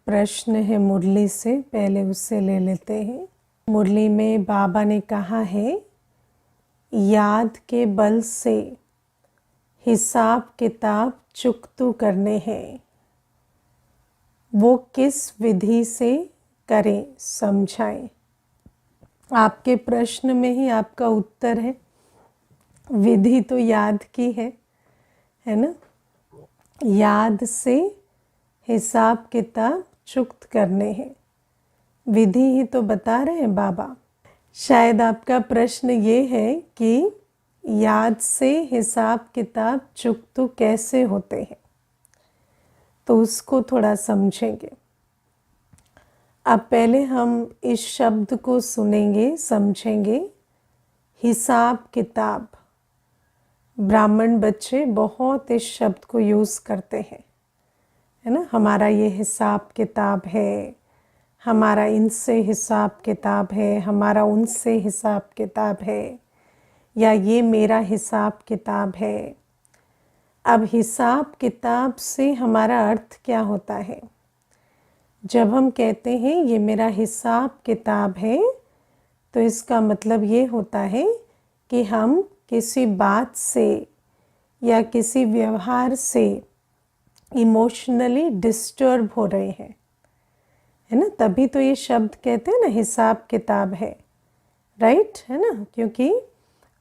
प्रश्न है मुरली से, पहले उससे ले लेते हैं। मुरली में बाबा ने कहा है, याद के बल से हिसाब किताब चुकतू करने हैं, वो किस विधि से करें समझाएं। आपके प्रश्न में ही आपका उत्तर है। विधि तो याद की है ना। याद से हिसाब किताब चुक्त करने हैं, विधि ही तो बता रहे हैं बाबा। शायद आपका प्रश्न ये है कि याद से हिसाब किताब चुकतू कैसे होते हैं, तो उसको थोड़ा समझेंगे। अब पहले हम इस शब्द को सुनेंगे, समझेंगे। हिसाब किताब, ब्राह्मण बच्चे बहुत इस शब्द को यूज़ करते हैं, है ना। हमारा ये हिसाब किताब है, हमारा इनसे हिसाब किताब है, हमारा उनसे हिसाब किताब है, या ये मेरा हिसाब किताब है। अब हिसाब किताब से हमारा अर्थ क्या होता है? जब हम कहते हैं ये मेरा हिसाब किताब है, तो इसका मतलब ये होता है कि हम किसी बात से या किसी व्यवहार से इमोशनली डिस्टर्ब हो रहे हैं, है ना। तभी तो ये शब्द कहते हैं ना, हिसाब किताब है, राइट, है ना। क्योंकि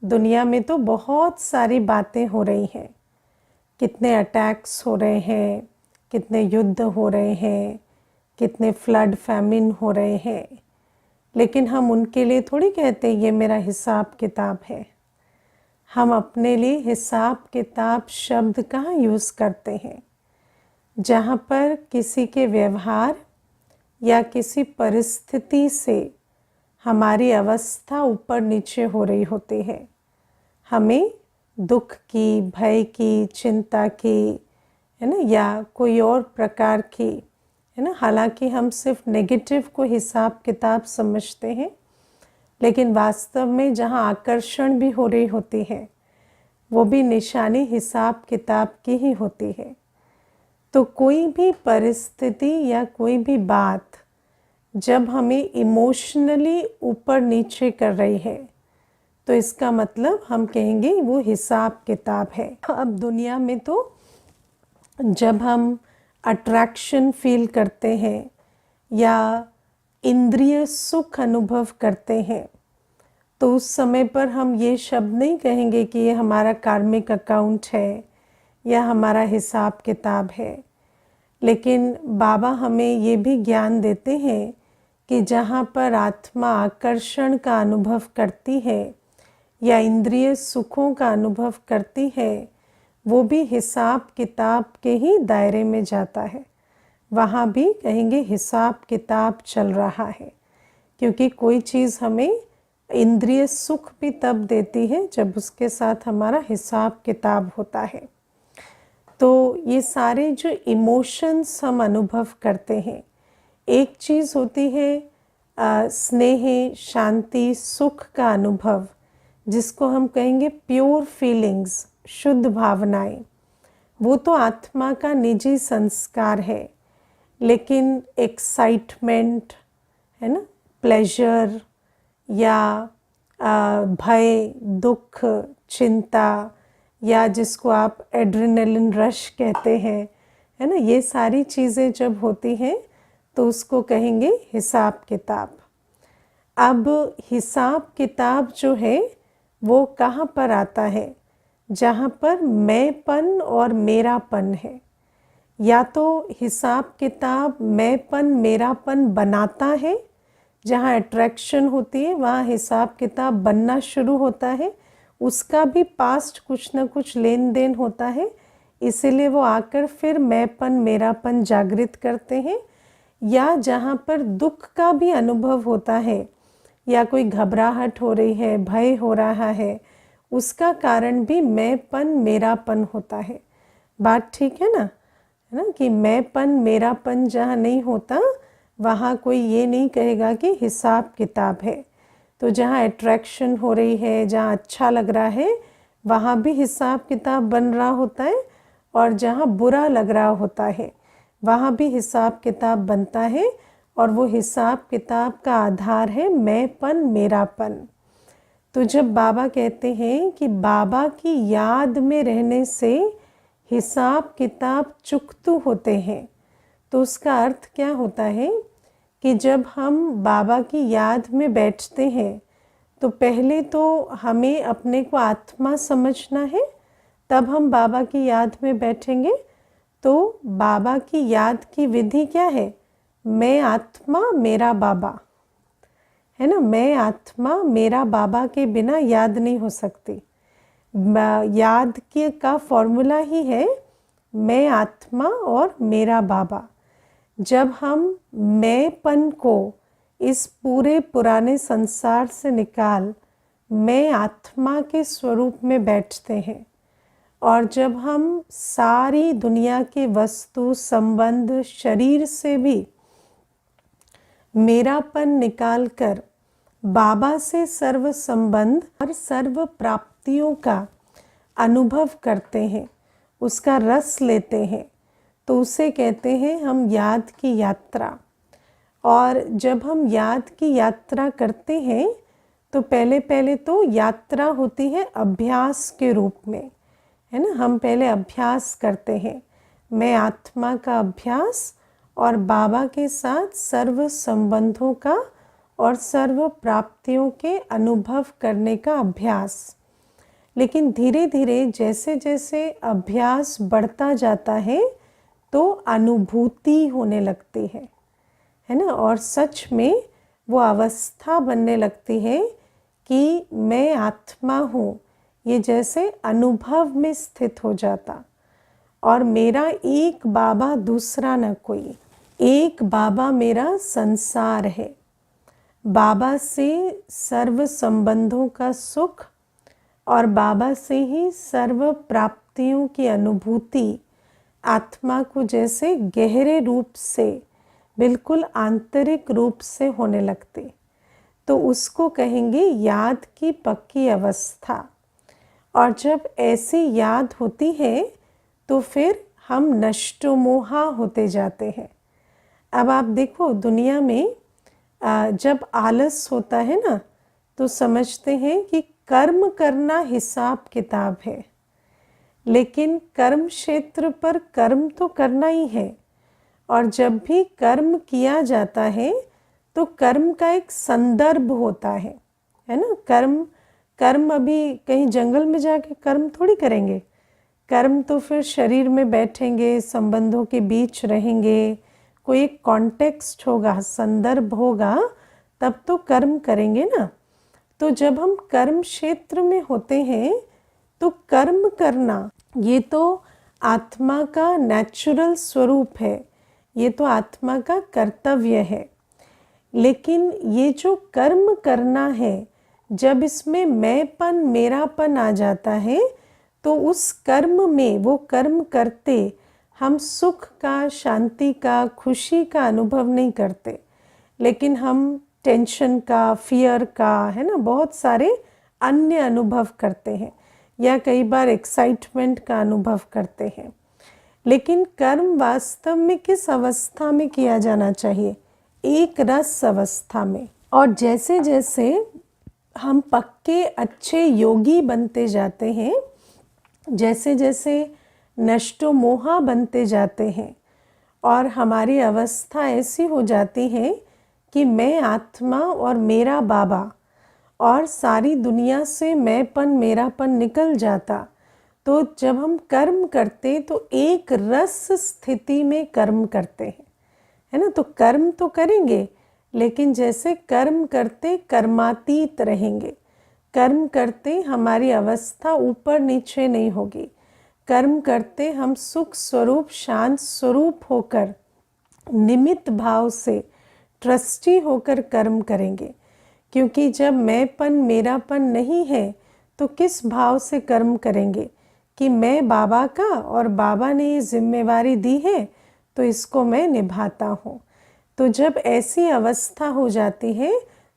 दुनिया में तो बहुत सारी बातें हो रही हैं, कितने अटैक्स हो रहे हैं, कितने युद्ध हो रहे हैं, कितने फ्लड फैमिन हो रहे हैं, लेकिन हम उनके लिए थोड़ी कहते ये मेरा हिसाब किताब है। हम अपने लिए हिसाब किताब शब्द कहाँ यूज़ करते हैं? जहाँ पर किसी के व्यवहार या किसी परिस्थिति से हमारी अवस्था ऊपर नीचे हो रही होती है, हमें दुख की, भय की, चिंता की, है ना, या कोई और प्रकार की, है ना। हालांकि हम सिर्फ नेगेटिव को हिसाब किताब समझते हैं, लेकिन वास्तव में जहाँ आकर्षण भी हो रही होती है, वो भी निशानी हिसाब किताब की ही होती है। तो कोई भी परिस्थिति या कोई भी बात जब हमें इमोशनली ऊपर नीचे कर रही है, तो इसका मतलब हम कहेंगे वो हिसाब किताब है। अब दुनिया में तो जब हम अट्रैक्शन फील करते हैं या इंद्रिय सुख अनुभव करते हैं, तो उस समय पर हम ये शब्द नहीं कहेंगे कि ये हमारा कार्मिक अकाउंट है या हमारा हिसाब किताब है। लेकिन बाबा हमें ये भी ज्ञान देते हैं कि जहाँ पर आत्मा आकर्षण का अनुभव करती है या इंद्रिय सुखों का अनुभव करती है, वो भी हिसाब किताब के ही दायरे में जाता है। वहाँ भी कहेंगे हिसाब किताब चल रहा है, क्योंकि कोई चीज़ हमें इंद्रिय सुख भी तब देती है जब उसके साथ हमारा हिसाब किताब होता है। तो ये सारे जो इमोशंस हम अनुभव करते हैं, एक चीज़ होती है स्नेह, शांति, सुख का अनुभव, जिसको हम कहेंगे प्योर फीलिंग्स, शुद्ध भावनाएं। वो तो आत्मा का निजी संस्कार है। लेकिन एक्साइटमेंट, है ना, प्लेजर या भय, दुख, चिंता, या जिसको आप एड्रेनलिन रश कहते हैं, है ना, ये सारी चीज़ें जब होती हैं तो उसको कहेंगे हिसाब किताब। अब हिसाब किताब जो है वो कहाँ पर आता है? जहाँ पर मैंपन और मेरापन है। या तो हिसाब किताब मैंपन मेरापन बनाता है, जहाँ अट्रैक्शन होती है वहाँ हिसाब किताब बनना शुरू होता है, उसका भी पास्ट कुछ ना कुछ लेन देन होता है, इसीलिए वो आकर फिर मैंपन मेरापन जागृत करते हैं। या जहाँ पर दुख का भी अनुभव होता है या कोई घबराहट हो रही है, भय हो रहा है, उसका कारण भी मैंपन मेरापन होता है। बात ठीक है ना, है ना, कि मैंपन मेरापन जहाँ नहीं होता वहाँ कोई ये नहीं कहेगा कि हिसाब किताब है। तो जहाँ अट्रैक्शन हो रही है, जहाँ अच्छा लग रहा है, वहाँ भी हिसाब किताब बन रहा होता है, और जहाँ बुरा लग रहा होता है वहाँ भी हिसाब किताब बनता है और वो हिसाब किताब का आधार है मैंपन, मेरापन। तो जब बाबा कहते हैं कि बाबा की याद में रहने से हिसाब किताब चुकतू होते हैं, तो उसका अर्थ क्या होता है कि जब हम बाबा की याद में बैठते हैं तो पहले तो हमें अपने को आत्मा समझना है, तब हम बाबा की याद में बैठेंगे। तो बाबा की याद की विधि क्या है? मैं आत्मा मेरा बाबा, है ना। मैं आत्मा मेरा बाबा के बिना याद नहीं हो सकती। याद के का फॉर्मूला ही है मैं आत्मा और मेरा बाबा। जब हम मैंपन को इस पूरे पुराने संसार से निकाल मैं आत्मा के स्वरूप में बैठते हैं, और जब हम सारी दुनिया के वस्तु संबंध शरीर से भी मेरापन निकाल कर बाबा से सर्व संबंध और सर्व प्राप्तियों का अनुभव करते हैं, उसका रस लेते हैं, तो उसे कहते हैं हम याद की यात्रा। और जब हम याद की यात्रा करते हैं तो पहले पहले तो यात्रा होती है अभ्यास के रूप में, है ना। हम पहले अभ्यास करते हैं, मैं आत्मा का अभ्यास और बाबा के साथ सर्व संबंधों का और सर्व प्राप्तियों के अनुभव करने का अभ्यास। लेकिन धीरे धीरे जैसे जैसे अभ्यास बढ़ता जाता है तो अनुभूति होने लगती है ना। और सच में वो अवस्था बनने लगती है कि मैं आत्मा हूँ, ये जैसे अनुभव में स्थित हो जाता। और मेरा एक बाबा दूसरा न कोई, एक बाबा मेरा संसार है। बाबा से सर्व संबंधों का सुख और बाबा से ही सर्व प्राप्तियों की अनुभूति आत्मा को जैसे गहरे रूप से, बिल्कुल आंतरिक रूप से होने लगती, तो उसको कहेंगे याद की पक्की अवस्था। और जब ऐसी याद होती है तो फिर हम नष्टोमोहा होते जाते हैं। अब आप देखो दुनिया में जब आलस होता है ना तो समझते हैं कि कर्म करना हिसाब किताब है, लेकिन कर्म क्षेत्र पर कर्म तो करना ही है। और जब भी कर्म किया जाता है तो कर्म का एक संदर्भ होता है ना। कर्म अभी कहीं जंगल में जाके कर्म थोड़ी करेंगे। कर्म तो फिर शरीर में बैठेंगे, संबंधों के बीच रहेंगे, कोई एक कॉन्टेक्स्ट होगा, संदर्भ होगा, तब तो कर्म करेंगे ना। तो जब हम कर्म क्षेत्र में होते हैं तो कर्म करना ये तो आत्मा का नेचुरल स्वरूप है, ये तो आत्मा का कर्तव्य है। लेकिन ये जो कर्म करना है, जब इसमें मैंपन, मेरापन आ जाता है तो उस कर्म में, वो कर्म करते हम सुख का, शांति का, खुशी का अनुभव नहीं करते, लेकिन हम टेंशन का, फियर का, है ना, बहुत सारे अन्य अनुभव करते हैं, या कई बार एक्साइटमेंट का अनुभव करते हैं। लेकिन कर्म वास्तव में किस अवस्था में किया जाना चाहिए? एक रस अवस्था में। और जैसे जैसे हम पक्के अच्छे योगी बनते जाते हैं, जैसे जैसे नष्टो मोहा बनते जाते हैं और हमारी अवस्था ऐसी हो जाती है कि मैं आत्मा और मेरा बाबा, और सारी दुनिया से मैंपन, मेरापन निकल जाता, तो जब हम कर्म करते तो एक रस स्थिति में कर्म करते हैं, है ना। तो कर्म तो करेंगे, लेकिन जैसे कर्म करते कर्मातीत रहेंगे। कर्म करते हमारी अवस्था ऊपर नीचे नहीं होगी। कर्म करते हम सुख स्वरूप, शांत स्वरूप होकर, निमित्त भाव से, ट्रस्टी होकर कर्म करेंगे। क्योंकि जब मैंपन, मेरापन नहीं है तो किस भाव से कर्म करेंगे कि मैं बाबा का, और बाबा ने ये जिम्मेवारी दी है तो इसको मैं निभाता हूँ। तो जब ऐसी अवस्था हो जाती है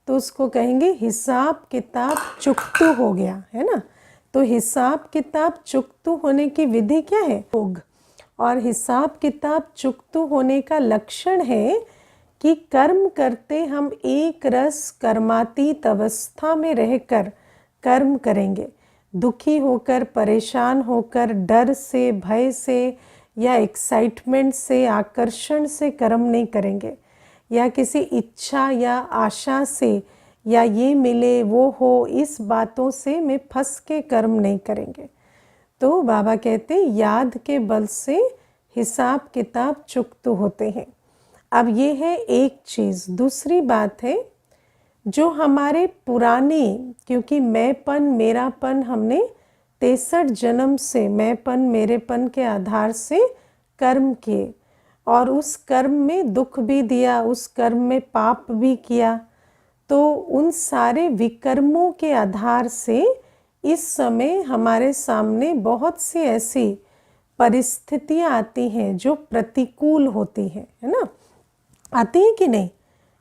तो उसको कहेंगे हिसाब किताब चुकतू हो गया, है ना। तो हिसाब किताब चुकतू होने की विधि क्या है? योग। और हिसाब किताब चुकतू होने का लक्षण है कि कर्म करते हम एक रस कर्मातीत अवस्था में रहकर कर्म करेंगे। दुखी होकर, परेशान होकर, डर से, भय से या एक्साइटमेंट से, आकर्षण से कर्म नहीं करेंगे, या किसी इच्छा या आशा से, या ये मिले वो हो, इस बातों से में फंस के कर्म नहीं करेंगे। तो बाबा कहते हैं याद के बल से हिसाब किताब चुकतू होते हैं। अब ये है एक चीज़। दूसरी बात है जो हमारे पुराने, क्योंकि मैंपन मेरापन हमने 63 जन्म से मैंपन मेरेपन के आधार से कर्म किए, और उस कर्म में दुख भी दिया, उस कर्म में पाप भी किया। तो उन सारे विकर्मों के आधार से इस समय हमारे सामने बहुत सी ऐसी परिस्थितियाँ आती हैं जो प्रतिकूल होती हैं, है ना? आती हैं कि नहीं?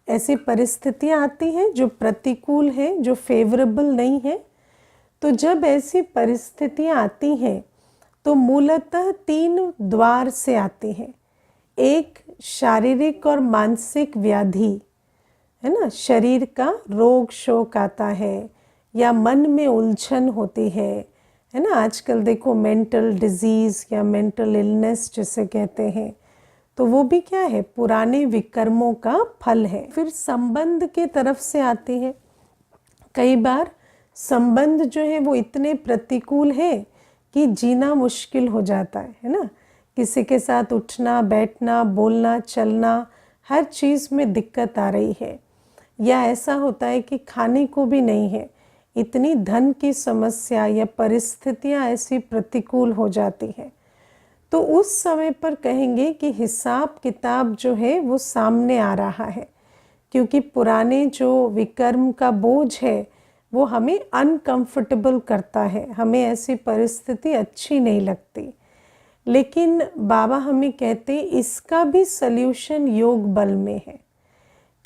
ऐसी परिस्थितियाँ आती हैं जो प्रतिकूल हैं, जो फेवरेबल नहीं है। तो जब ऐसी परिस्थितियाँ आती हैं तो मूलतः 3 द्वार से आती हैं। एक शारीरिक और मानसिक व्याधि, है ना? शरीर का रोग शोक आता है, या मन में उलझन होती है ना? आजकल देखो मेंटल डिजीज़ या मेंटल इलनेस जिसे कहते हैं, तो वो भी क्या है? पुराने विकर्मों का फल है। फिर संबंध के तरफ से आती है। कई बार संबंध जो है वो इतने प्रतिकूल है कि जीना मुश्किल हो जाता है ना? किसी के साथ उठना बैठना, बोलना चलना, हर चीज़ में दिक्कत आ रही है। या ऐसा होता है कि खाने को भी नहीं है, इतनी धन की समस्या या परिस्थितियाँ ऐसी प्रतिकूल हो जाती हैं। तो उस समय पर कहेंगे कि हिसाब किताब जो है वो सामने आ रहा है, क्योंकि पुराने जो विकर्म का बोझ है वो हमें अनकंफर्टेबल करता है, हमें ऐसी परिस्थिति अच्छी नहीं लगती। लेकिन बाबा हमें कहते इसका भी सल्यूशन योग बल में है,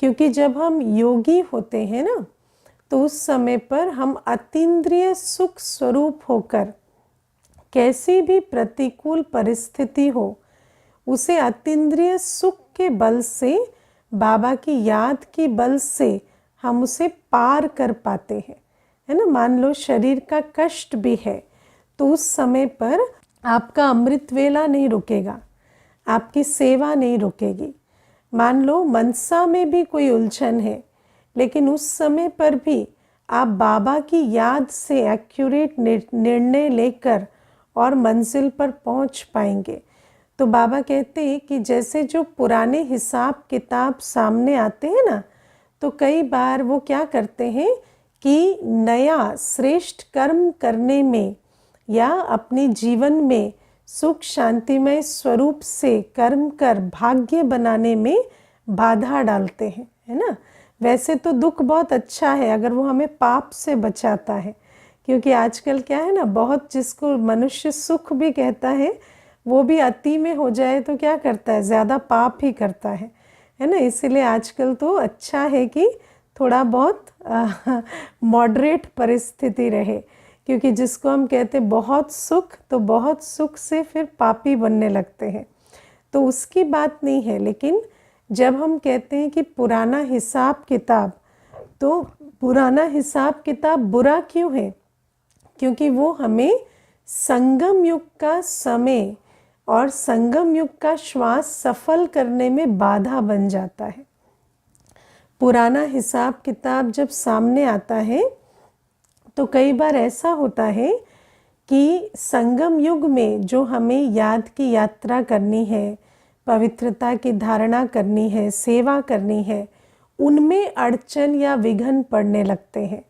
क्योंकि जब हम योगी होते हैं ना, तो उस समय पर हम अतीन्द्रिय सुख स्वरूप होकर कैसी भी प्रतिकूल परिस्थिति हो, उसे अतीन्द्रिय सुख के बल से, बाबा की याद के बल से हम उसे पार कर पाते हैं, है ना? मान लो शरीर का कष्ट भी है, तो उस समय पर आपका अमृत वेला नहीं रुकेगा, आपकी सेवा नहीं रुकेगी। मान लो मनसा में भी कोई उलझन है, लेकिन उस समय पर भी आप बाबा की याद से एक्यूरेट निर्णय लेकर और मंजिल पर पहुंच पाएंगे। तो बाबा कहते हैं कि जैसे जो पुराने हिसाब किताब सामने आते हैं ना, तो कई बार वो क्या करते हैं कि नया श्रेष्ठ कर्म करने में या अपने जीवन में सुख शांतिमय स्वरूप से कर्म कर भाग्य बनाने में बाधा डालते हैं, है ना? वैसे तो दुख बहुत अच्छा है अगर वो हमें पाप से बचाता है, क्योंकि आजकल क्या है ना, बहुत जिसको मनुष्य सुख भी कहता है वो भी अति में हो जाए तो क्या करता है, ज़्यादा पाप ही करता है ना? इसीलिए आजकल तो अच्छा है कि थोड़ा बहुत मॉडरेट परिस्थिति रहे, क्योंकि जिसको हम कहते बहुत सुख, तो बहुत सुख से फिर पापी बनने लगते हैं, तो उसकी बात नहीं है। लेकिन जब हम कहते हैं कि पुराना हिसाब किताब, तो पुराना हिसाब किताब बुरा क्यों है? क्योंकि वो हमें संगम युग का समय और संगम युग का श्वास सफल करने में बाधा बन जाता है। पुराना हिसाब किताब जब सामने आता है तो कई बार ऐसा होता है कि संगम युग में जो हमें याद की यात्रा करनी है, पवित्रता की धारणा करनी है, सेवा करनी है, उनमें अड़चन या विघ्न पड़ने लगते हैं।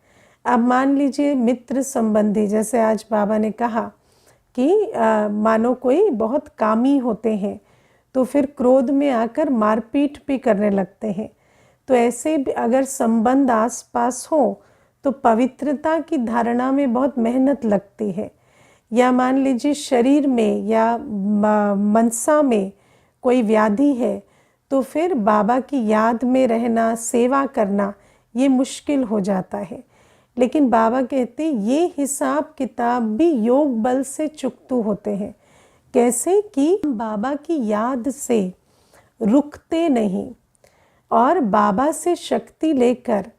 अब मान लीजिए मित्र संबंधी, जैसे आज बाबा ने कहा कि मानो कोई बहुत कामी होते हैं तो फिर क्रोध में आकर मारपीट भी करने लगते हैं। तो ऐसे भी अगर संबंध आसपास हो तो पवित्रता की धारणा में बहुत मेहनत लगती है। या मान लीजिए शरीर में या मनसा में कोई व्याधि है तो फिर बाबा की याद में रहना, सेवा करना, ये मुश्किल हो जाता है। लेकिन बाबा कहते ये हिसाब किताब भी योग बल से चुकतू होते हैं, कैसे कि हम बाबा की याद से रुकते नहीं और बाबा से शक्ति लेकर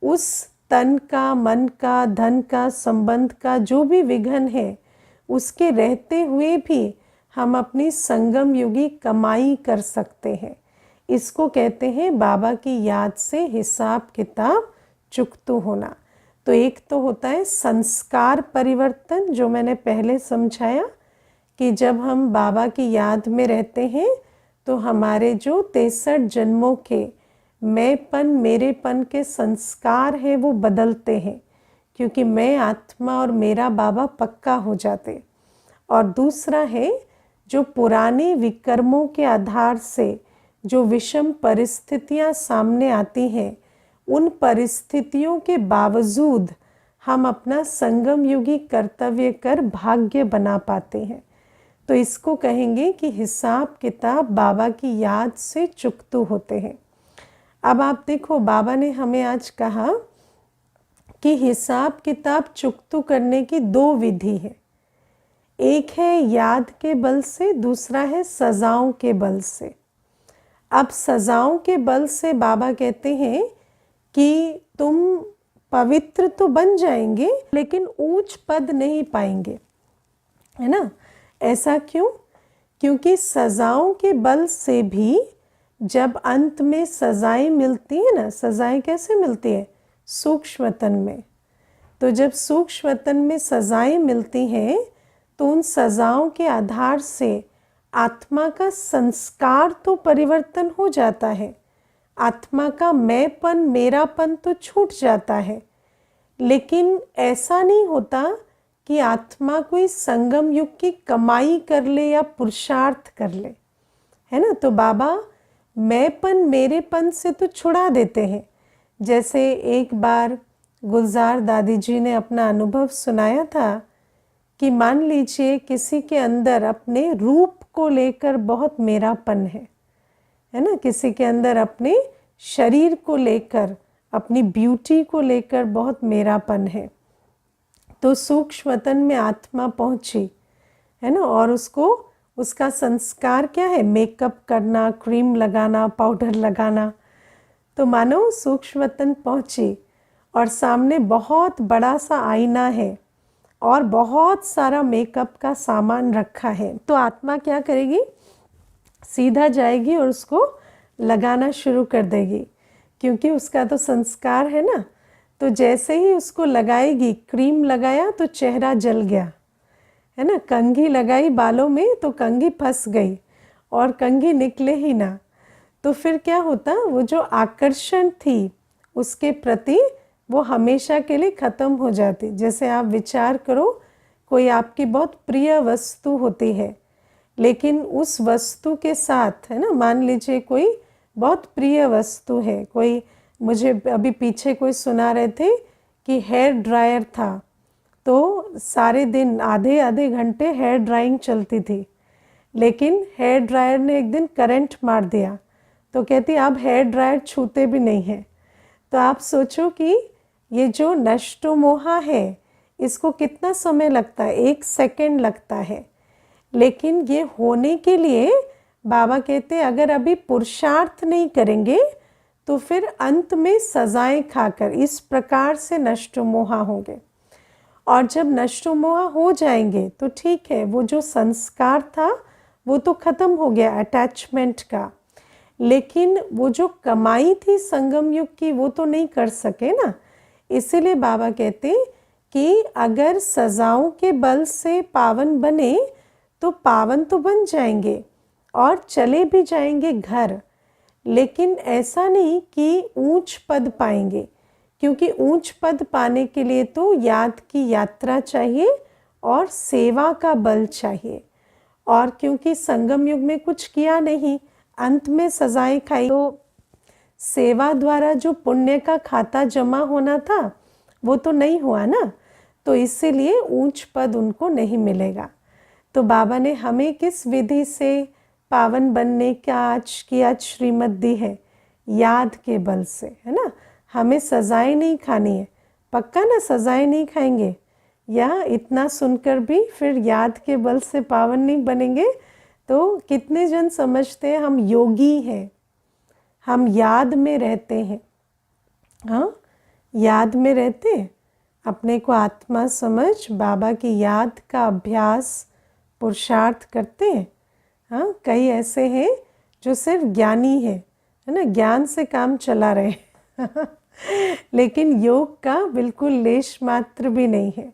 उस तन का, मन का, धन का, संबंध का जो भी विघ्न है उसके रहते हुए भी हम अपनी संगम युगी कमाई कर सकते हैं। इसको कहते हैं बाबा की याद से हिसाब किताब चुकतू होना। तो एक तो होता है संस्कार परिवर्तन, जो मैंने पहले समझाया कि जब हम बाबा की याद में रहते हैं तो हमारे जो 63 जन्मों के मैंपन, मेरेपन के संस्कार हैं वो बदलते हैं, क्योंकि मैं आत्मा और मेरा बाबा पक्का हो जाते। और दूसरा है जो पुराने विकर्मों के आधार से जो विषम परिस्थितियां सामने आती हैं, उन परिस्थितियों के बावजूद हम अपना संगम युगी कर्तव्य कर भाग्य बना पाते हैं। तो इसको कहेंगे कि हिसाब किताब बाबा की याद से चुकतू होते हैं। अब आप देखो, बाबा ने हमें आज कहा कि हिसाब किताब चुकतू करने की 2 विधि है। एक है याद के बल से, दूसरा है सजाओं के बल से। अब सजाओं के बल से बाबा कहते हैं कि तुम पवित्र तो बन जाएंगे लेकिन ऊंच पद नहीं पाएंगे, है ना। ऐसा क्यों? क्योंकि सजाओं के बल से भी जब अंत में सजाएं मिलती है ना, सजाएं कैसे मिलती है? सूक्ष्म वतन में। तो जब सूक्ष्म वतन में सजाएं मिलती हैं तो उन सजाओं के आधार से आत्मा का संस्कार तो परिवर्तन हो जाता है, आत्मा का मैंपन, मेरापन तो छूट जाता है, लेकिन ऐसा नहीं होता कि आत्मा कोई संगम युग की कमाई कर ले या पुरुषार्थ कर ले, है ना। तो बाबा मैंपन, मेरेपन से तो छुड़ा देते हैं। जैसे एक बार गुलजार दादी जी ने अपना अनुभव सुनाया था कि मान लीजिए किसी के अंदर अपने रूप को लेकर बहुत मेरापन है ना, किसी के अंदर अपने शरीर को लेकर, अपनी ब्यूटी को लेकर बहुत मेरापन है। तो सूक्ष्म वतन में आत्मा पहुंची, है ना, और उसका संस्कार क्या है? मेकअप करना, क्रीम लगाना, पाउडर लगाना। तो मानो सूक्ष्म वतन पहुंची और सामने बहुत बड़ा सा आईना है और बहुत सारा मेकअप का सामान रखा है। तो आत्मा क्या करेगी? सीधा जाएगी और उसको लगाना शुरू कर देगी, क्योंकि उसका तो संस्कार है ना। तो जैसे ही उसको लगाएगी, क्रीम लगाया तो चेहरा जल गया, है ना। कंघी लगाई बालों में तो कंघी फंस गई और कंघी निकले ही ना। तो फिर क्या होता? वो जो आकर्षण थी उसके प्रति वो हमेशा के लिए ख़त्म हो जाती। जैसे आप विचार करो, कोई आपकी बहुत प्रिय वस्तु होती है, लेकिन उस वस्तु के साथ, है ना, मान लीजिए कोई बहुत प्रिय वस्तु है, कोई, मुझे अभी पीछे कोई सुना रहे थे कि हेयर ड्रायर था, तो सारे दिन आधे आधे घंटे हेयर ड्राइंग चलती थी, लेकिन हेयर ड्रायर ने एक दिन करंट मार दिया, तो कहती अब हेयर ड्रायर छूते भी नहीं है। तो आप सोचो कि ये जो नष्टो मोहा है, इसको कितना समय लगता है? 1 सेकंड लगता है, लेकिन ये होने के लिए बाबा कहते हैं अगर अभी पुरुषार्थ नहीं करेंगे तो फिर अंत में सजाएं खाकर इस प्रकार से नष्टो मोहा होंगे। और जब नष्टो मोहा हो जाएंगे तो ठीक है, वो जो संस्कार था वो तो ख़त्म हो गया अटैचमेंट का, लेकिन वो जो कमाई थी संगम युग की वो तो नहीं कर सके ना। इसीलिए बाबा कहते कि अगर सजाओं के बल से पावन बने तो पावन तो बन जाएंगे और चले भी जाएंगे घर, लेकिन ऐसा नहीं कि ऊंच पद पाएंगे, क्योंकि ऊंच पद पाने के लिए तो याद की यात्रा चाहिए और सेवा का बल चाहिए। और क्योंकि संगम युग में कुछ किया नहीं, अंत में सजाएं खाई, तो सेवा द्वारा जो पुण्य का खाता जमा होना था वो तो नहीं हुआ ना, तो इसीलिए ऊंच पद उनको नहीं मिलेगा। तो बाबा ने हमें किस विधि से पावन बनने का आज श्रीमत दी है? याद के बल से, है ना। हमें सजाएं नहीं खानी है, पक्का ना, सजाएं नहीं खाएंगे, या इतना सुनकर भी फिर याद के बल से पावन नहीं बनेंगे। तो कितने जन समझते हैं हम योगी हैं, हम याद में रहते हैं। हाँ, याद में रहते हैं, अपने को आत्मा समझ बाबा की याद का अभ्यास पुरुषार्थ करते हैं। हाँ, कई ऐसे हैं जो सिर्फ ज्ञानी है ना, ज्ञान से काम चला रहे हैं लेकिन योग का बिल्कुल लेश मात्र भी नहीं है।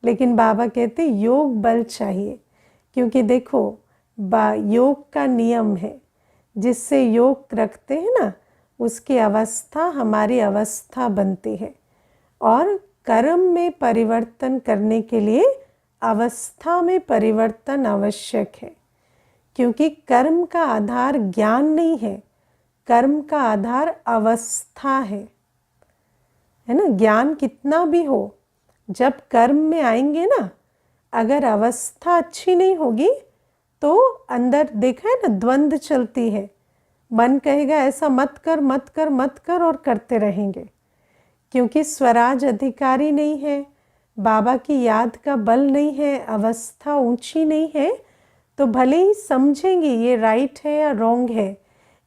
लेकिन बाबा कहते योग बल चाहिए, क्योंकि देखो योग का नियम है, जिससे योग रखते हैं ना उसकी अवस्था हमारी अवस्था बनती है। और कर्म में परिवर्तन करने के लिए अवस्था में परिवर्तन आवश्यक है, क्योंकि कर्म का आधार ज्ञान नहीं है, कर्म का आधार अवस्था है ना। ज्ञान कितना भी हो, जब कर्म में आएंगे ना, अगर अवस्था अच्छी नहीं होगी तो अंदर देखा है ना द्वंद्व चलती है। मन कहेगा ऐसा मत कर मत कर मत कर, और करते रहेंगे, क्योंकि स्वराज अधिकारी नहीं है, बाबा की याद का बल नहीं है, अवस्था ऊंची नहीं है, तो भले ही समझेंगे ये राइट है या रॉन्ग है,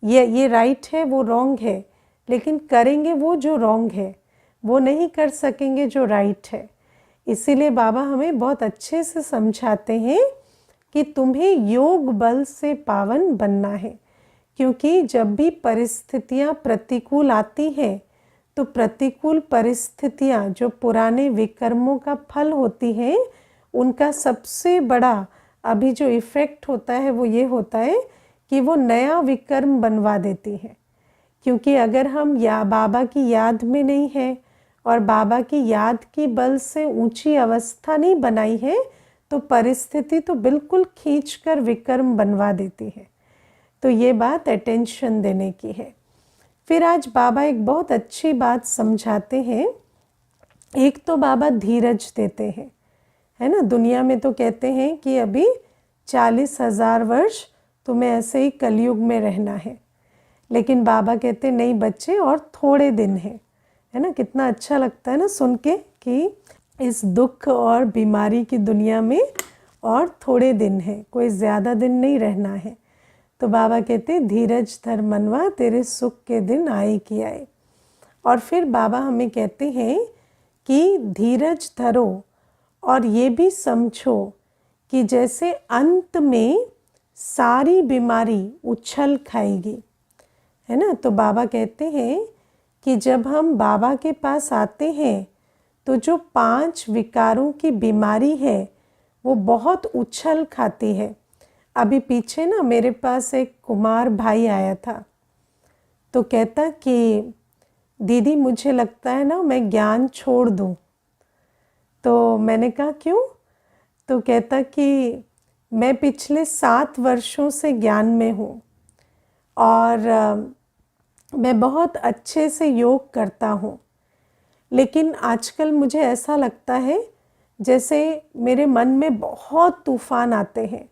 ये राइट है वो रॉन्ग है, लेकिन करेंगे वो जो रॉन्ग है, वो नहीं कर सकेंगे जो राइट है। इसीलिए बाबा हमें बहुत अच्छे से समझाते हैं कि तुम्हें योग बल से पावन बनना है। क्योंकि जब भी परिस्थितियां प्रतिकूल आती हैं, तो प्रतिकूल परिस्थितियां जो पुराने विकर्मों का फल होती हैं, उनका सबसे बड़ा अभी जो इफ़ेक्ट होता है वो ये होता है कि वो नया विकर्म बनवा देती है। क्योंकि अगर हम बाबा की याद में नहीं है और बाबा की याद की बल से ऊंची अवस्था नहीं बनाई है, तो परिस्थिति तो बिल्कुल खींचकर विकर्म बनवा देती है। तो ये बात अटेंशन देने की है। फिर आज बाबा एक बहुत अच्छी बात समझाते हैं। एक तो बाबा धीरज देते हैं, है ना। दुनिया में तो कहते हैं कि अभी 40,000 वर्ष तुम्हें ऐसे ही कलयुग में रहना है, लेकिन बाबा कहते नहीं बच्चे, और थोड़े दिन है ना। कितना अच्छा लगता है ना सुन के कि इस दुख और बीमारी की दुनिया में और थोड़े दिन है, कोई ज़्यादा दिन नहीं रहना है। तो बाबा कहते धीरज धर मनवा, तेरे सुख के दिन आए कि आए। और फिर बाबा हमें कहते हैं कि धीरज धरो, और ये भी समझो कि जैसे अंत में सारी बीमारी उछल खाएगी, है ना। तो बाबा कहते हैं कि जब हम बाबा के पास आते हैं तो जो 5 विकारों की बीमारी है वो बहुत उछल खाती है। अभी पीछे ना मेरे पास एक कुमार भाई आया था, तो कहता कि दीदी मुझे लगता है ना मैं ज्ञान छोड़ दूँ। तो मैंने कहा क्यों? तो कहता कि मैं पिछले 7 वर्षों से ज्ञान में हूँ और मैं बहुत अच्छे से योग करता हूँ, लेकिन आजकल मुझे ऐसा लगता है जैसे मेरे मन में बहुत तूफ़ान आते हैं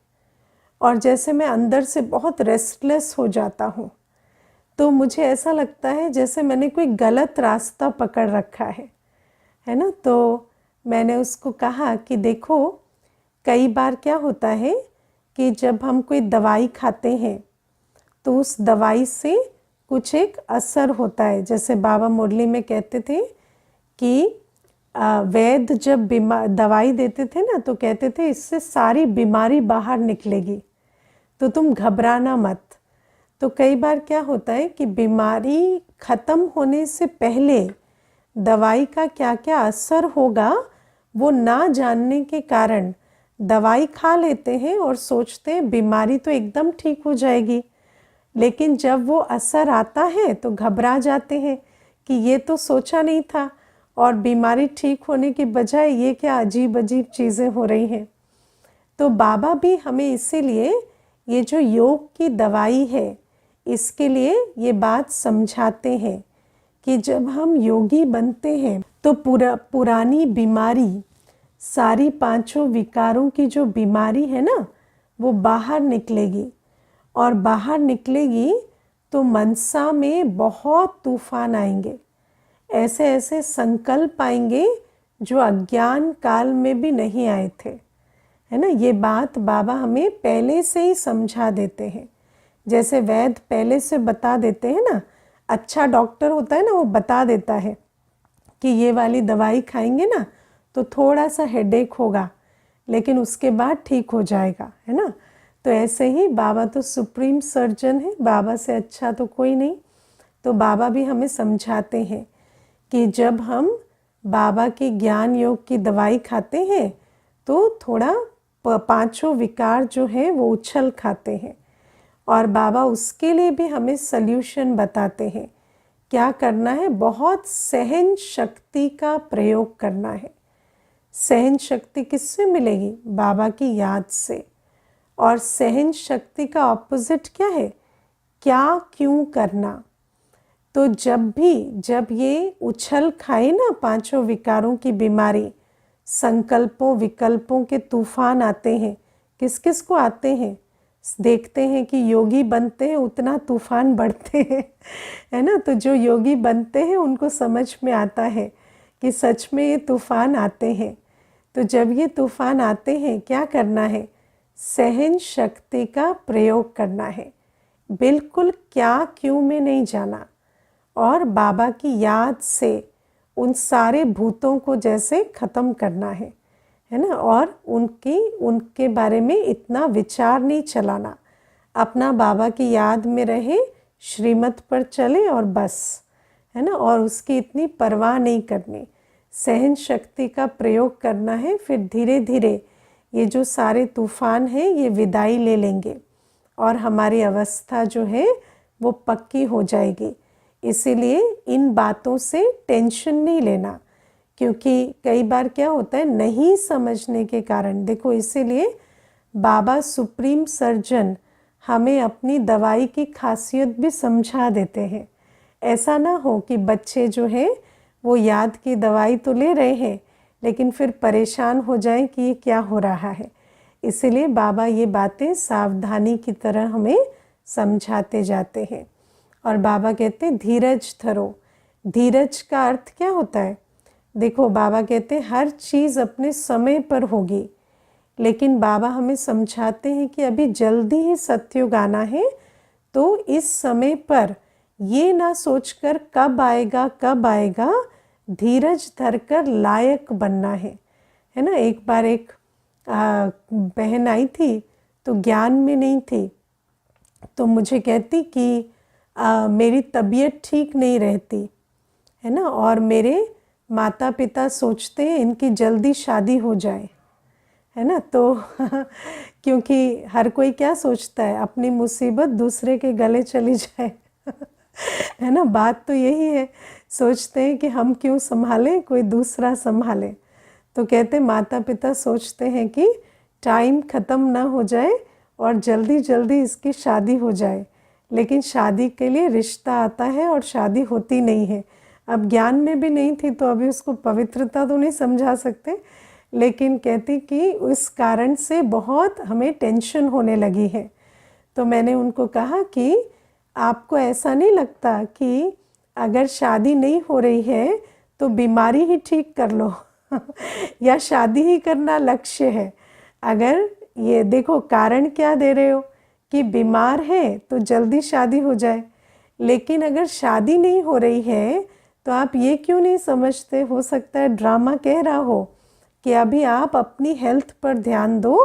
और जैसे मैं अंदर से बहुत रेस्टलेस हो जाता हूँ। तो मुझे ऐसा लगता है जैसे मैंने कोई गलत रास्ता पकड़ रखा है ना। तो मैंने उसको कहा कि देखो, कई बार क्या होता है कि जब हम कोई दवाई खाते हैं तो उस दवाई से कुछ एक असर होता है। जैसे बाबा मुरली में कहते थे कि वैद्य जब दवाई देते थे ना, तो कहते थे इससे सारी बीमारी बाहर निकलेगी, तो तुम घबराना मत। तो कई बार क्या होता है कि बीमारी ख़त्म होने से पहले दवाई का क्या क्या असर होगा वो ना जानने के कारण दवाई खा लेते हैं और सोचते हैं बीमारी तो एकदम ठीक हो जाएगी, लेकिन जब वो असर आता है तो घबरा जाते हैं कि ये तो सोचा नहीं था और बीमारी ठीक होने की बजाय ये क्या अजीब अजीब चीज़ें हो रही हैं। तो बाबा भी हमें इसीलिए ये जो योग की दवाई है इसके लिए ये बात समझाते हैं कि जब हम योगी बनते हैं तो पुरानी बीमारी, सारी 5 विकारों की जो बीमारी है ना वो बाहर निकलेगी, और बाहर निकलेगी तो मनसा में बहुत तूफान आएंगे, ऐसे ऐसे संकल्प आएंगे जो अज्ञान काल में भी नहीं आए थे, है ना। ये बात बाबा हमें पहले से ही समझा देते हैं। जैसे वैद्य पहले से बता देते हैं ना, अच्छा डॉक्टर होता है ना, वो बता देता है कि ये वाली दवाई खाएंगे ना तो थोड़ा सा हेडेक होगा, लेकिन उसके बाद ठीक हो जाएगा, है ना। तो ऐसे ही बाबा तो सुप्रीम सर्जन है, बाबा से अच्छा तो कोई नहीं। तो बाबा भी हमें समझाते हैं कि जब हम बाबा की ज्ञान योग की दवाई खाते हैं तो थोड़ा पांचों विकार जो है वो उछल खाते हैं, और बाबा उसके लिए भी हमें सल्यूशन बताते हैं। क्या करना है? बहुत सहन शक्ति का प्रयोग करना है। सहन शक्ति किससे मिलेगी? बाबा की याद से। और सहन शक्ति का ऑपोजिट क्या है? क्या क्यों करना। तो जब ये उछल खाए ना पांचों विकारों की बीमारी, संकल्पों विकल्पों के तूफान आते हैं, किस किस को आते हैं? देखते हैं कि योगी बनते हैं उतना तूफान बढ़ते हैं, है ना। तो जो योगी बनते हैं उनको समझ में आता है कि सच में ये तूफान आते हैं। तो जब ये तूफान आते हैं क्या करना है? सहन शक्ति का प्रयोग करना है। बिल्कुल क्या क्यों में नहीं जाना, और बाबा की याद से उन सारे भूतों को जैसे ख़त्म करना है ना। और उनके बारे में इतना विचार नहीं चलाना, अपना बाबा की याद में रहे, श्रीमत पर चले और बस, है ना। और उसकी इतनी परवाह नहीं करनी, सहन शक्ति का प्रयोग करना है। फिर धीरे धीरे ये जो सारे तूफान हैं ये विदाई ले लेंगे और हमारी अवस्था जो है वो पक्की हो जाएगी। इसीलिए इन बातों से टेंशन नहीं लेना, क्योंकि कई बार क्या होता है नहीं समझने के कारण। देखो, इसीलिए बाबा सुप्रीम सर्जन हमें अपनी दवाई की खासियत भी समझा देते हैं। ऐसा ना हो कि बच्चे जो हैं वो याद की दवाई तो ले रहे हैं लेकिन फिर परेशान हो जाएं कि ये क्या हो रहा है। इसीलिए बाबा ये बातें सावधानी की तरह हमें समझाते जाते हैं। और बाबा कहते हैं धीरज धरो। धीरज का अर्थ क्या होता है? देखो, बाबा कहते हैं हर चीज़ अपने समय पर होगी, लेकिन बाबा हमें समझाते हैं कि अभी जल्दी ही सत्युग आना है। तो इस समय पर ये ना सोचकर कब आएगा कब आएगा, धीरज धरकर लायक बनना है ना। एक बार एक बहन आई थी तो ज्ञान में नहीं थी, तो मुझे कहती कि मेरी तबीयत ठीक नहीं रहती, है ना, और मेरे माता पिता सोचते हैं इनकी जल्दी शादी हो जाए, है ना। तो क्योंकि हर कोई क्या सोचता है, अपनी मुसीबत दूसरे के गले चली जाए है ना। बात तो यही है, सोचते हैं कि हम क्यों संभालें, कोई दूसरा संभाले। तो कहते माता पिता सोचते हैं कि टाइम ख़त्म ना हो जाए और जल्दी जल्दी इसकी शादी हो जाए, लेकिन शादी के लिए रिश्ता आता है और शादी होती नहीं है। अब ज्ञान में भी नहीं थी तो अभी उसको पवित्रता तो नहीं समझा सकते, लेकिन कहती कि उस कारण से बहुत हमें टेंशन होने लगी है। तो मैंने उनको कहा कि आपको ऐसा नहीं लगता कि अगर शादी नहीं हो रही है तो बीमारी ही ठीक कर लो या शादी ही करना लक्ष्य है? अगर ये देखो कारण क्या दे रहे हो कि बीमार है तो जल्दी शादी हो जाए, लेकिन अगर शादी नहीं हो रही है तो आप ये क्यों नहीं समझते? हो सकता है ड्रामा कह रहा हो कि अभी आप अपनी हेल्थ पर ध्यान दो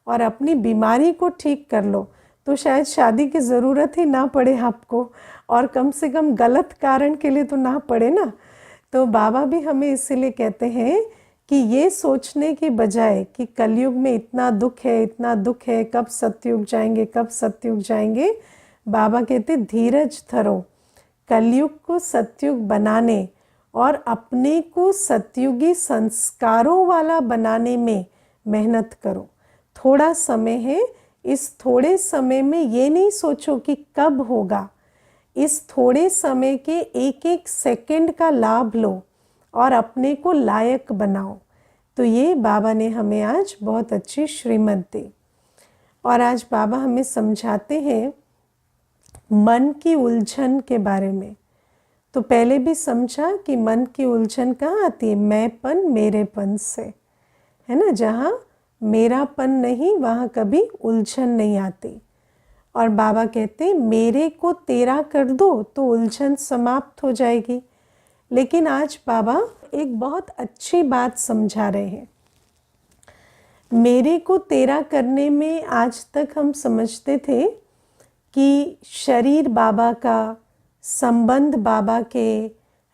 और अपनी बीमारी को ठीक कर लो, तो शायद शादी की ज़रूरत ही ना पड़े आपको, और कम से कम गलत कारण के लिए तो ना पड़े ना। तो बाबा भी हमें इसीलिए कहते हैं कि ये सोचने की बजाय कि कलयुग में इतना दुख है इतना दुख है, कब सतयुग जाएंगे कब सतयुग जाएंगे, बाबा कहते धीरज धरो, कलयुग को सतयुग बनाने और अपने को सतयुगी संस्कारों वाला बनाने में मेहनत करो। थोड़ा समय है, इस थोड़े समय में ये नहीं सोचो कि कब होगा, इस थोड़े समय के एक एक सेकंड का लाभ लो और अपने को लायक बनाओ। तो ये बाबा ने हमें आज बहुत अच्छी श्रीमत दी। और आज बाबा हमें समझाते हैं मन की उलझन के बारे में। तो पहले भी समझा कि मन की उलझन कहाँ आती है, मैंपन मेरेपन से, है ना। जहाँ मेरापन नहीं वहाँ कभी उलझन नहीं आती। और बाबा कहते मेरे को तेरा कर दो तो उलझन समाप्त हो जाएगी। लेकिन आज बाबा एक बहुत अच्छी बात समझा रहे हैं। मेरे को तेरा करने में आज तक हम समझते थे कि शरीर बाबा का, संबंध बाबा के,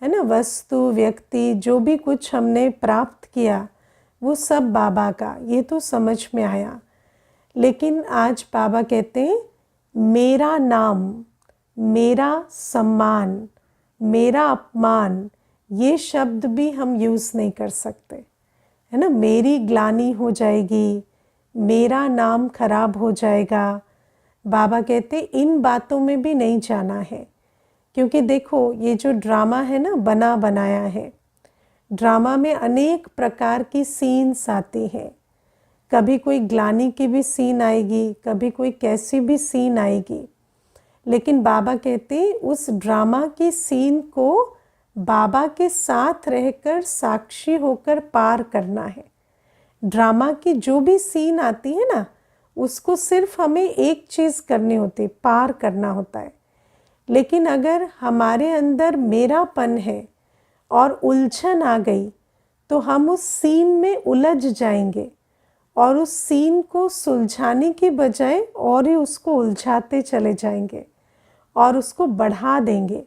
है ना, वस्तु व्यक्ति जो भी कुछ हमने प्राप्त किया वो सब बाबा का, ये तो समझ में आया। लेकिन आज बाबा कहते हैं मेरा नाम, मेरा सम्मान, मेरा अपमान, ये शब्द भी हम यूज़ नहीं कर सकते, है ना। मेरी ग्लानि हो जाएगी, मेरा नाम खराब हो जाएगा। बाबा कहते इन बातों में भी नहीं जाना है, क्योंकि देखो ये जो ड्रामा है ना, बना बनाया है, ड्रामा में अनेक प्रकार की सीन्स आती हैं। कभी कोई ग्लानि की भी सीन आएगी, कभी कोई कैसी भी सीन आएगी। लेकिन बाबा कहते उस ड्रामा की सीन को बाबा के साथ रहकर साक्षी होकर पार करना है। ड्रामा की जो भी सीन आती है ना, उसको सिर्फ हमें एक चीज़ करनी होती है, पार करना होता है। लेकिन अगर हमारे अंदर मेरापन है और उलझन आ गई तो हम उस सीन में उलझ जाएंगे और उस सीन को सुलझाने की बजाय और ही उसको उलझाते चले जाएंगे और उसको बढ़ा देंगे।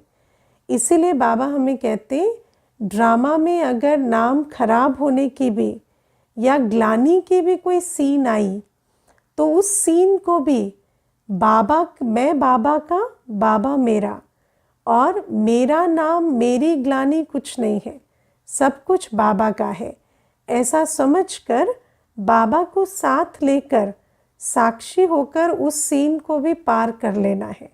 इसीलिए बाबा हमें कहते ड्रामा में अगर नाम खराब होने की भी या ग्लानि की भी कोई सीन आई तो उस सीन को भी बाबा, मैं बाबा का, बाबा मेरा, और मेरा नाम, मेरी ग्लानि कुछ नहीं है, सब कुछ बाबा का है, ऐसा समझकर बाबा को साथ लेकर साक्षी होकर उस सीन को भी पार कर लेना है।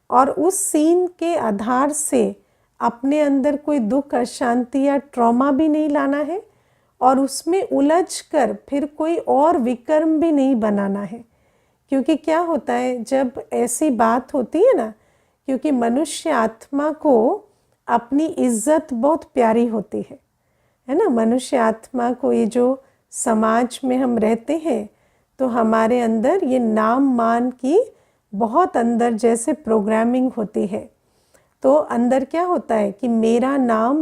और उस सीन के आधार से अपने अंदर कोई दुख, अशांति या ट्रॉमा भी नहीं लाना है और उसमें उलझकर फिर कोई और विकर्म भी नहीं बनाना है। क्योंकि क्या होता है जब ऐसी बात होती है ना, क्योंकि मनुष्य आत्मा को अपनी इज्जत बहुत प्यारी होती है ना। मनुष्य आत्मा को, ये जो समाज में हम रहते हैं तो हमारे अंदर ये नाम मान की बहुत अंदर जैसे प्रोग्रामिंग होती है। तो अंदर क्या होता है कि मेरा नाम,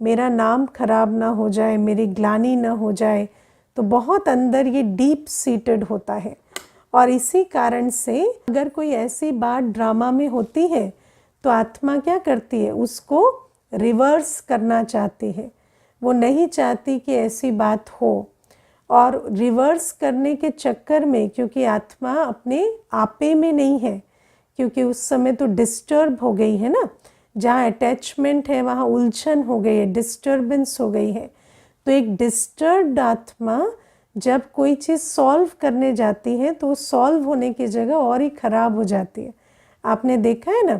मेरा नाम खराब ना हो जाए, मेरी ग्लानि ना हो जाए, तो बहुत अंदर ये डीप सीटेड होता है। और इसी कारण से अगर कोई ऐसी बात ड्रामा में होती है तो आत्मा क्या करती है, उसको रिवर्स करना चाहती है। वो नहीं चाहती कि ऐसी बात हो, और रिवर्स करने के चक्कर में, क्योंकि आत्मा अपने आपे में नहीं है, क्योंकि उस समय तो डिस्टर्ब हो गई है ना, जहाँ अटैचमेंट है वहाँ उलझन हो गई है, डिस्टर्बेंस हो गई है। तो एक डिस्टर्ब्ड आत्मा जब कोई चीज़ सॉल्व करने जाती है तो सॉल्व होने की जगह और ही ख़राब हो जाती है। आपने देखा है ना,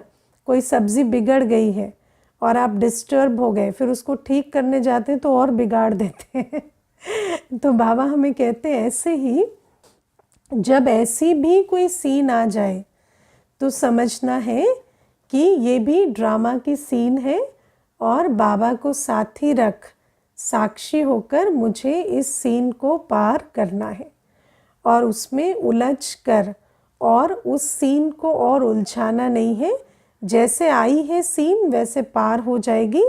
कोई सब्ज़ी बिगड़ गई है और आप डिस्टर्ब हो गए, फिर उसको ठीक करने जाते हैं तो और बिगाड़ देते हैं। तो बाबा हमें कहते हैं ऐसे ही जब ऐसी भी कोई सीन आ जाए तो समझना है कि ये भी ड्रामा की सीन है और बाबा को साथ ही रख साक्षी होकर मुझे इस सीन को पार करना है और उसमें उलझ कर और उस सीन को और उलझाना नहीं है। जैसे आई है सीन वैसे पार हो जाएगी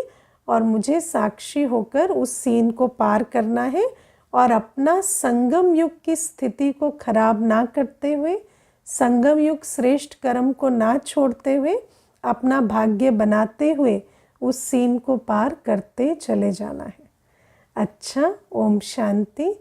और मुझे साक्षी होकर उस सीन को पार करना है और अपना संगम युग की स्थिति को खराब ना करते हुए, संगम युग श्रेष्ठ कर्म को ना छोड़ते हुए, अपना भाग्य बनाते हुए उस सीन को पार करते चले जाना है। अच्छा, ओम शांति।